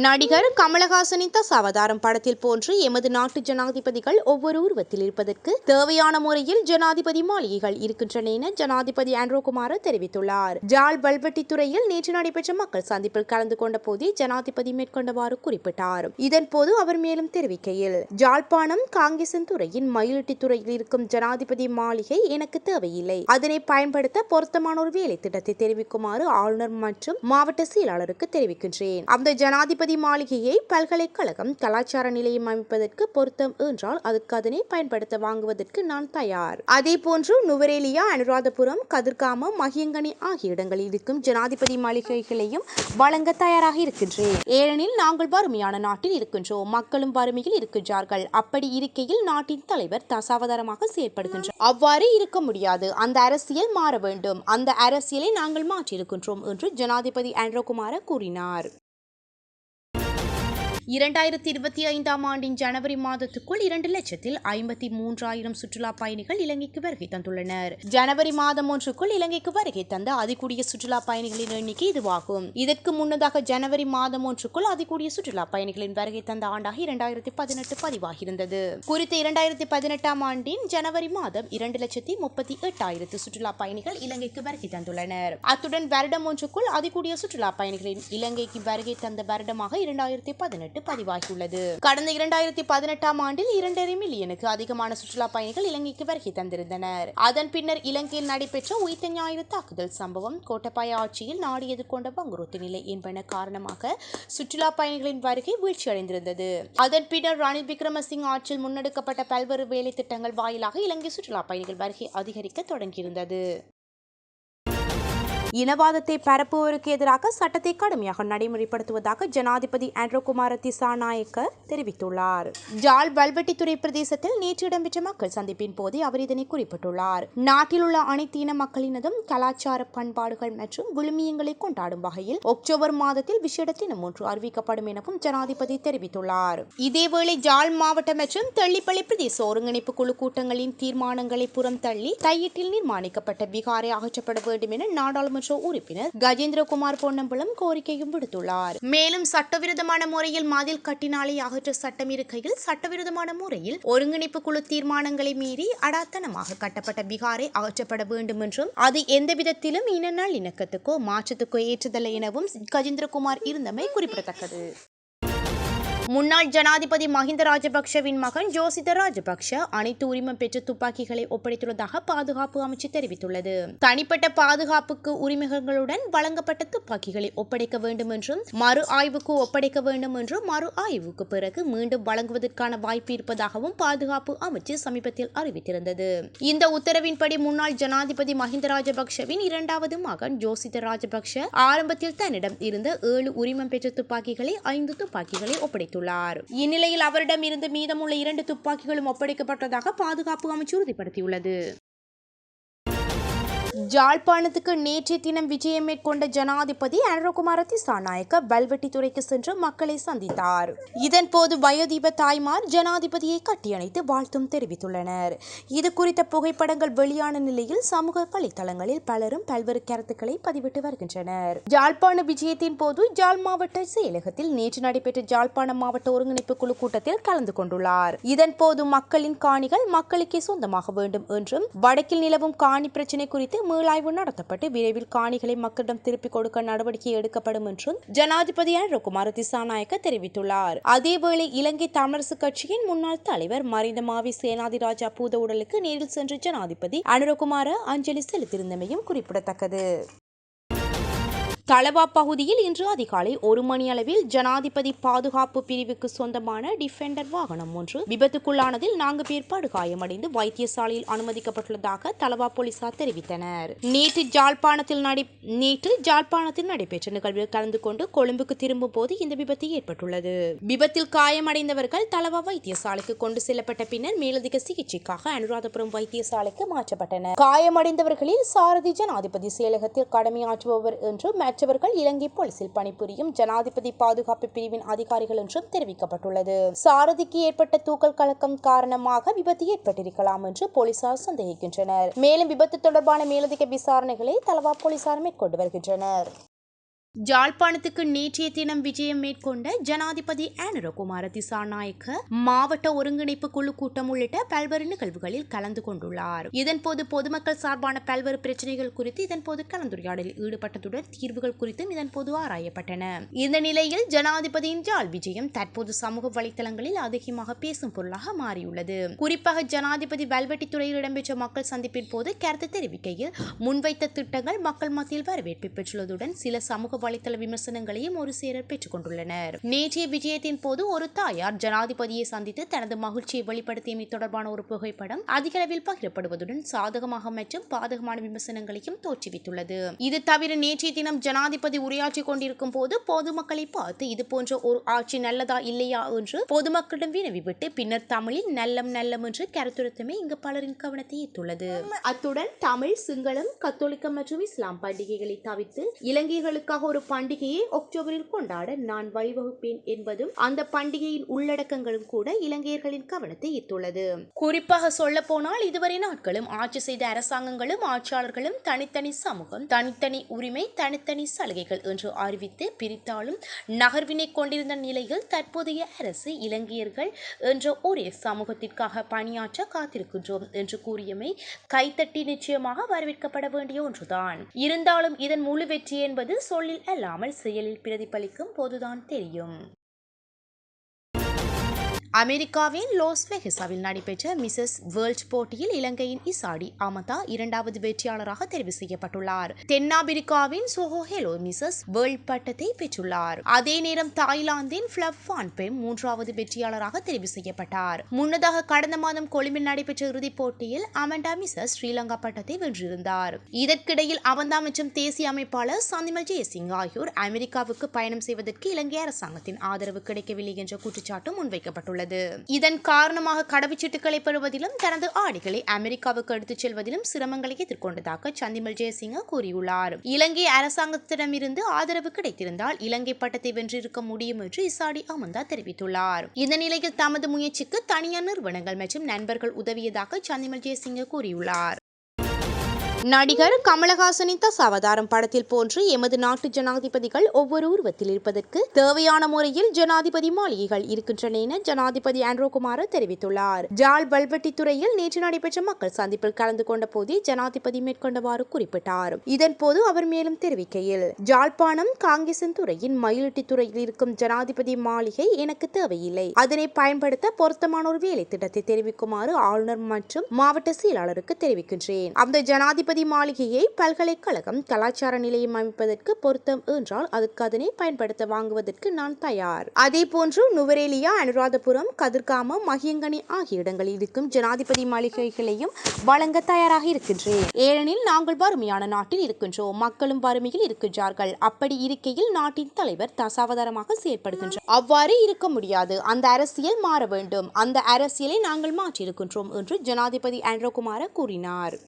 நடிகர் கமலஹாசனின் தசாவதாரம் படத்தில் போன்று எமது நாட்டு ஜனாதிபதிகள் ஒவ்வொரு உருவத்தில் இருப்பதற்கு தேவையான முறையில் ஜனாதிபதி மாளிகைகள் இருக்கின்றன என ஜனாதிபதி ஆண்ட்ரோகுமார தெரிவித்துள்ளார். ஜாழ் வல்வெட்டித்துறையில் நேற்று நடைபெற்ற மக்கள் சந்திப்பில் கலந்து கொண்ட போதே ஜனாதிபதி மேற்கொண்டவாறு குறிப்பிட்டார். இதன்போது அவர் மேலும் தெரிவிக்கையில், ஜாழ்ப்பாணம் காங்கேசன்துறையின் மயிலிட்டித்துறையில் இருக்கும் ஜனாதிபதி மாளிகை எனக்கு தேவையில்லை. அதனை பயன்படுத்த பொருத்தமான ஒரு வேலை திட்டத்தை தெரிவிக்குமாறு ஆளுநர் மற்றும் மாவட்ட செயலாளருக்கு தெரிவிக்கின்றேன். அந்த ஜனாதிபதி மாளிகையை பல்கலைக்கழகம் கலாச்சார நிலையம் அமைப்பதற்கு பொருத்தம் என்றால் அதற்கு அதனை பயன்படுத்த வாங்குவதற்கு நான் தயார். அதேபோன்று நுவரேலியா, அனுராதபுரம், கதிர்காமம், மகியங்கனி ஆகிய இடங்களில் இருக்கும் ஜனாதிபதி மாளிகைகளையும் வழங்க தயாராக இருக்கின்றேன். ஏனெனில் நாங்கள் வறுமையான நாட்டில் இருக்கின்றோம், மக்களும் வறுமையில் இருக்கின்றார்கள். அப்படி இருக்கையில் நாட்டின் தலைவர் தசாவதாரமாக செயல்படுகின்றார். அவ்வாறு இருக்க முடியாது. அந்த அரசியல் மாற வேண்டும். அந்த அரசியலை நாங்கள் மாற்றியிருக்கின்றோம் என்று ஜனாதிபதி ஆண்ட்ரோகுமார கூறினார். 2025ஆம் ஆண்டின் ஜனவரி மாதத்துக்குள் 2,53,000 சுற்றுலா பயணிகள் இலங்கைக்கு வருகை தந்துள்ளனர். ஜனவரி மாதம் ஒன்றுக்குள் இலங்கைக்கு வருகை தந்த அதிகூடிய சுற்றுலா பயணிகளின் எண்ணிக்கை இதுவாகும். இதற்கு முன்னதாக ஜனவரி மாதம் ஒன்றுக்குள் அதிகூடிய சுற்றுலா பயணிகளின் வருகை தந்த ஆண்டாக 2018 பதிவாகியிருந்தது. குறித்த 2018ஆம் ஆண்டின் ஜனவரி மாதம் 2,38,000 சுற்றுலா பயணிகள் இலங்கைக்கு வருகை தந்துள்ளனர். அத்துடன் வருடம் ஒன்றுக்குள் அதிகூடிய சுற்றுலா பயணிகளின் இலங்கைக்கு வருகை தந்த வருடமாக 2018 பதிவாகியுள்ளது. கடந்த 2018ஆம் ஆண்டில் 2.5 மில்லியனுக்கு அதிகமான சுற்றுலா பயணிகள் இலங்கைக்கு வருகை தந்திருந்தனர். அதன் பின்னர் இலங்கையில் நடைபெற்ற உயிர்த்த ஞாயிறு தாக்குதல் சம்பவம், கோட்டபாய ஆட்சியில் நாடு எதிர்கொண்ட வங்குரோத்து நிலை என்பன காரணமாக சுற்றுலா பயணிகளின் வருகை வீழ்ச்சியடைந்திருந்தது. அதன் பின்னர் ரணில் விக்ரமசிங்க ஆட்சியில் முன்னெடுக்கப்பட்ட பல்வேறு வேலை திட்டங்கள் வாயிலாக இலங்கை சுற்றுலா பயணிகள் வருகை அதிகரிக்க தொடங்கியிருந்தது. இனவாதத்தை பரப்புவோருக்கு எதிராக சட்டத்தை கடுமையாக நடைமுறைப்படுத்துவதாக ஜனாதிபதி ஆண்ட்ரோகுமார திசாநாயக்க தெரிவித்துள்ளார். ஜாழ் வல்வெட்டித்துறை பிரதேசத்தில் நேற்று இடம்பெற்ற மக்கள் சந்திப்பின் போதே அவர் இதனை குறிப்பிட்டுள்ளார். நாட்டில் உள்ள அனைத்து இன மக்களினதும் கலாச்சார பண்பாடுகள் மற்றும் விழுமியங்களை கொண்டாடும் வகையில் அக்டோபர் மாதத்தில் விசேட தினம் ஒன்று அறிவிக்கப்படும் எனவும் ஜனாதிபதி தெரிவித்துள்ளார். இதேவேளை ஜாழ் மாவட்ட மற்றும் தெல்லிப்பளை பிரதேச ஒருங்கிணைப்பு குழு கூட்டங்களின் தீர்மானங்களை புறம் தள்ளி தையிட்டில் நிர்மாணிக்கப்பட்ட விகாரை அகற்றப்பட வேண்டும் என நாடாளுமன்ற உறுப்பினர் கஜேந்திரகுமார் பொன்னம்பலம் கோரிக்கையும் விடுத்துள்ளார். மேலும் சட்டவிரோதமான முறையில் மதில் கட்டினாலை அகற்ற சட்டம் இருக்கையில் சட்டவிரோதமான முறையில் ஒருங்கிணைப்பு குழு தீர்மானங்களை மீறி அடாத்தனமாக கட்டப்பட்ட விகாரை அகற்றப்பட வேண்டும் என்றும் அது எந்த விதத்திலும் இன நல்லிணக்கத்துக்கோ மாற்றத்துக்கோ ஏற்றதல்ல எனவும் கஜேந்திரகுமார் இருந்தமை குறிப்பிடத்தக்கது. முன்னாள் ஜனாதிபதி மஹிந்த ராஜபக்ஷவின் மகன் ஜோசித ராஜபக்ஷ அனைத்து உரிமம் பெற்ற துப்பாக்கிகளை ஒப்படைத்துள்ளதாக பாதுகாப்பு அமைச்சு தெரிவித்துள்ளது. தனிப்பட்ட பாதுகாப்புக்கு உரிமங்களுடன் வழங்கப்பட்ட துப்பாக்கிகளை ஒப்படைக்க வேண்டும் என்றும் மறு ஆய்வுக்கு ஒப்படைக்க வேண்டும் என்றும் மறு ஆய்வுக்கு பிறகு மீண்டும் வழங்குவதற்கான வாய்ப்பு இருப்பதாகவும் பாதுகாப்பு அமைச்சு சமீபத்தில் அறிவித்திருந்தது. இந்த உத்தரவின்படி முன்னாள் ஜனாதிபதி மஹிந்த ராஜபக்ஷவின் இரண்டாவது மகன் ஜோசித ராஜபக்ஷ ஆரம்பத்தில் தன்னிடம் இருந்த 7 உரிமம் பெற்ற துப்பாக்கிகளை 5 துப்பாக்கிகளை ஒப்படைத்துள்ளார். இந்நிலையில் அவரிடம் இருந்து மீதமுள்ள 2 துப்பாக்கிகளும் ஒப்படைக்கப்பட்டதாக பாதுகாப்பு அமைச்சு உறுதிப்படுத்தியுள்ளது. ஜாழ்ப்பாணத்துக்கு நேற்றைய தினம் விஜயம் மேற்கொண்ட ஜனாதிபதி ஆண்ட்ரோகுமார திசாநாயக்க வல்வெட்டித்துறைக்கு சென்று மக்களை சந்தித்தார். இதன்போது வயோதிப தாய்மார் ஜனாதிபதியை கட்டியணைத்து வாழ்த்தும் தெரிவித்துள்ளனர். இது குறித்த புகைப்படங்கள் வெளியான நிலையில் சமூக வலைதளங்களில் பலரும் பல்வேறு கருத்துக்களை பதிவிட்டு வருகின்றனர். ஜாழ்ப்பாண விஜயத்தின் போது ஜாழ் மாவட்ட செயலகத்தில் நேற்று நடைபெற்ற ஜாழ்ப்பாணம் மாவட்ட ஒருங்கிணைப்பு குழு கூட்டத்தில் கலந்து கொண்டுள்ளார். இதன்போது மக்களின் காணிகள் மக்களுக்கே சொந்தமாக வேண்டும் என்றும் வடக்கில் நிலவும் காணி பிரச்சினை குறித்து மீளாய்வு நடத்தப்பட்டு விரைவில் காணிகளை மக்களிடம் திருப்பிக் கொடுக்க நடவடிக்கை எடுக்கப்படும் என்றும் ஜனாதிபதி ஆண்ட்ரோகுமார திசாநாயக்க தெரிவித்துள்ளார். அதேவேளை இலங்கை தமிழரசு கட்சியின் முன்னாள் தலைவர் மறைந்த மாவி சேனாதிராஜா பூத உடலுக்கு நேரில் சென்று ஜனாதிபதி ஆண்ட்ரோகுமார அஞ்சலி செலுத்தியிருந்தமையும் குறிப்பிடத்தக்கது. தளவா பகுதியில் இன்று அதிகாலை 1 மணி அளவில் ஜனாதிபதி பாதுகாப்பு பிரிவுக்கு சொந்தமான டிஃபெண்டர் வாகனம் ஒன்று விபத்துக்குள்ளானதில் 4 பேர் படுகாயமடைந்து வைத்தியசாலையில் அனுமதிக்கப்பட்டுள்ளதாக தளவா போலீசார் தெரிவித்தனர். நேற்று ஜாழ்ப்பாணத்தில் நடைபெற்ற நிகழ்வில் கலந்து கொண்டு கொழும்புக்கு திரும்பும் போது இந்த விபத்து ஏற்பட்டுள்ளது. விபத்தில் காயமடைந்தவர்கள் தளவா வைத்தியசாலைக்கு கொண்டு செல்லப்பட்ட பின்னர் மேலதிக சிகிச்சைக்காக அனுராதபுரம் வைத்தியசாலைக்கு மாற்றப்பட்டனர். காயமடைந்தவர்களில் சாரதி ஜனாதிபதி செயலகத்தில் கடமையாற்றுபவர் என்றும் மற்றவர்கள் இலங்கை போலீசில் பணிபுரியும் ஜனாதிபதி பாதுகாப்பு பிரிவின் அதிகாரிகள் என்றும் தெரிவிக்கப்பட்டுள்ளது. சாரதிக்கு ஏற்பட்ட தூக்கல் கலக்கம் காரணமாக விபத்து ஏற்பட்டிருக்கலாம் என்று போலீசார் சந்தேகிக்கின்றனர். மேலும் விபத்து தொடர்பான மேலதிக விசாரணைகளை தளவா போலீசார் மேற்கொண்டு வருகின்றனர். யாழ்ப்பாணத்துக்கு நேற்றைய தினம் விஜயம் மேற்கொண்ட ஜனாதிபதி ஆண்ட்ரோகுமார திசாநாயக்க மாவட்ட ஒருங்கிணைப்பு குழு கூட்டம் உள்ளிட்ட பல்வேறு நிகழ்வுகளில் கலந்து கொண்டுள்ளார். இதன்போது பொதுமக்கள் சார்பான பல்வேறு பிரச்சனைகள் குறித்து இதன்போது கலந்துரையாடலில் ஈடுபட்டதுடன் தீர்வுகள் குறித்தும் இதன்போது ஆராயப்பட்டன. இந்த நிலையில் ஜனாதிபதியின் யாழ் விஜயம் தற்போது சமூக வலைதளங்களில் அதிகமாக பேசும் பொருளாக மாறியுள்ளது. குறிப்பாக ஜனாதிபதி வல்வெட்டித்துறையில் இடம்பெற்ற மக்கள் சந்திப்பின் போது கருத்து தெரிவிக்கையில் முன்வைத்த திட்டங்கள் மக்கள் மத்தியில் வரவேற்பை பெற்றுள்ளதுடன் சில சமூக வலைத்தள விமர்சனங்களையும் ஒரு சேரர் பெற்றுக் கொண்டுள்ளனர். நேற்றைய விஜயத்தின் போது ஒரு தாயார் ஜனாதிபதியை சந்தித்து தனது மகிழ்ச்சியை வெளிப்படுத்தியமை தொடர்பான ஒரு புகைப்படம் அதிக அளவில் பகிரப்படுவதுடன் சாதகமாக மற்றும் பாதகமான விமர்சனங்களையும் தோற்றுவித்துள்ளது. இது தவிர நேற்றைய தினம் ஜனாதிபதி உரையாற்றிக் கொண்டிருக்கும் போது பொதுமக்களை பார்த்து இது போன்ற ஒரு ஆட்சி நல்லதா இல்லையா என்று பொதுமக்களிடம் வினவிவிட்டு பின்னர் தமிழில் நல்லம் நல்லம் என்று கருத்துரைத்தமை இங்கு பலரின் கவனத்தை ஈர்த்துள்ளது. அத்துடன் தமிழ், சிங்களம், கத்தோலிக்க மற்றும் இஸ்லாம் பண்டிகைகளை தவிர்த்து இலங்கையர்களுக்காக ஒரு பண்டிகையை அக்டோபரில் கொண்டாட நான் வழிவகுப்பேன் என்பதும் அந்த பண்டிகையின் உள்ளடக்கங்களும் கூட இலங்கையர்களின் கவனத்தை ஈர்த்துள்ளது. குறிப்பாக சொல்ல போனால் இதுவரை நாட்களும் ஆட்சி செய்த அரசாங்கங்களும் ஆட்சியாளர்களும் தனித்தனி சமூகம், தனித்தனி உரிமை, தனித்தனி சலுகைகள் என்று அறிவித்து பிரித்தாலும் நகர்வினை கொண்டிருந்த நிலையில் தற்போதைய அரசு இலங்கையர்கள் என்ற ஒரே சமூகத்திற்காக பணியாற்ற காத்திருக்கின்றோம் என்று கூறியமை கைத்தட்டி நிச்சயமாக வரவேற்கப்பட வேண்டிய ஒன்றுதான். இருந்தாலும் இதன் முழு வெற்றி என்பது சொல்லில் அல்லாமல் செயலில் பிரதிபலிக்கும் போதுதான் தெரியும். அமெரிக்காவின் லாஸ் வெகாஸில் நடைபெற்ற மிசஸ் வேர்ல்ட் போட்டியில் இலங்கையின் இசாடி அமதா இரண்டாவது வெற்றியாளராக தெரிவு செய்யப்பட்டுள்ளார். தென்னாப்பிரிக்காவின் சோஹோ ஹெலோ மிசஸ் வேர்ல்ட் பட்டத்தை பெற்றுள்ளார். அதே நேரம் தாய்லாந்தின் பிளப் வான் பெம் மூன்றாவது வெற்றியாளராக தெரிவு செய்யப்பட்டார். முன்னதாக கடந்த மாதம் கொழும்பில் நடைபெற்ற இறுதிப் போட்டியில் அமண்டா மிசஸ் ஸ்ரீலங்கா பட்டத்தை வென்றிருந்தார். இதற்கிடையில் அவந்தா மற்றும் தேசிய அமைப்பாளர் சந்திமல் ஜெயசிங் ஆகியோர் அமெரிக்காவுக்கு பயணம் செய்வதற்கு இலங்கை அரசாங்கத்தின் ஆதரவு கிடைக்கவில்லை என்ற குற்றச்சாட்டு முன்வைக்கப்பட்டுள்ளது. இதன் காரணமாக கடவுச்சீட்டுகளை பெறுவதிலும் தனது ஆடைகளை அமெரிக்காவுக்கு எடுத்துச் செல்வதிலும் சிரமங்களை எதிர்கொண்டதாக சந்திமல் ஜெயசிங்க கூறியுள்ளார். இலங்கை அரசாங்கத்திடமிருந்து ஆதரவு கிடைத்திருந்தால் இலங்கை பட்டத்தை வென்றிருக்க முடியும் என்று இசாடி அமந்தா தெரிவித்துள்ளார். இந்த நிலையில் தமது முயற்சிக்கு தனியார் நிறுவனங்கள் மற்றும் நண்பர்கள் உதவியதாக சந்திமல் ஜெயசிங்க கூறியுள்ளார். நடிகர் கமலஹாசனின் தசாவதாரம் படத்தில் போன்று எமது நாட்டு ஜனாதிபதிகள் ஒவ்வொரு உருவத்தில் இருப்பதற்கு தேவையான முறையில் ஜனாதிபதி மாளிகைகள் இருக்கின்றன என ஜனாதிபதி ஆண்ட்ரோகுமார தெரிவித்துள்ளார். ஜாழ் வல்வெட்டித்துறையில் நேற்று நடைபெற்ற மக்கள் சந்திப்பில் கலந்து கொண்ட போதே ஜனாதிபதி மேற்கொண்டவாறு குறிப்பிட்டார். இதன்போது அவர் மேலும் தெரிவிக்கையில், ஜாழ்ப்பாணம் காங்கேசன் துறையின் மயிலிட்டித்துறையில் இருக்கும் ஜனாதிபதி மாளிகை எனக்கு தேவையில்லை. அதனை பயன்படுத்த பொருத்தமான ஒரு வேலை திட்டத்தை தெரிவிக்குமாறு ஆளுநர் மற்றும் மாவட்ட செயலாளருக்கு தெரிவிக்கின்றேன். அந்த ஜனாதிபதி மாளிகையை பல்கலைக்கழகம் கலாச்சார நிலையம் அமைப்பதற்கு பொருத்தம் என்றால் அதற்கு அதனை பயன்படுத்த வாங்குவதற்கு நான் தயார். அதே போன்று நுவரேலியா, அனுராதபுரம், கதிர்காமம், மகியங்கனி ஆகிய இடங்களில் இருக்கும் ஜனாதிபதி மாளிகைகளையும் வழங்க தயாராக இருக்கின்றேன். ஏனெனில் நாங்கள் வறுமையான நாட்டில் இருக்கின்றோம், மக்களும் வறுமையில் இருக்கின்றார்கள். அப்படி இருக்கையில் நாட்டின் தலைவர் தசாவதாரமாக செயற்படுகின்றார். அவ்வாறு இருக்க முடியாது. அந்த அரசியல் மாற வேண்டும். அந்த அரசியலை நாங்கள் மாற்றியிருக்கின்றோம் என்று ஜனாதிபதி ஆண்ட்ரோகுமார கூறினார்.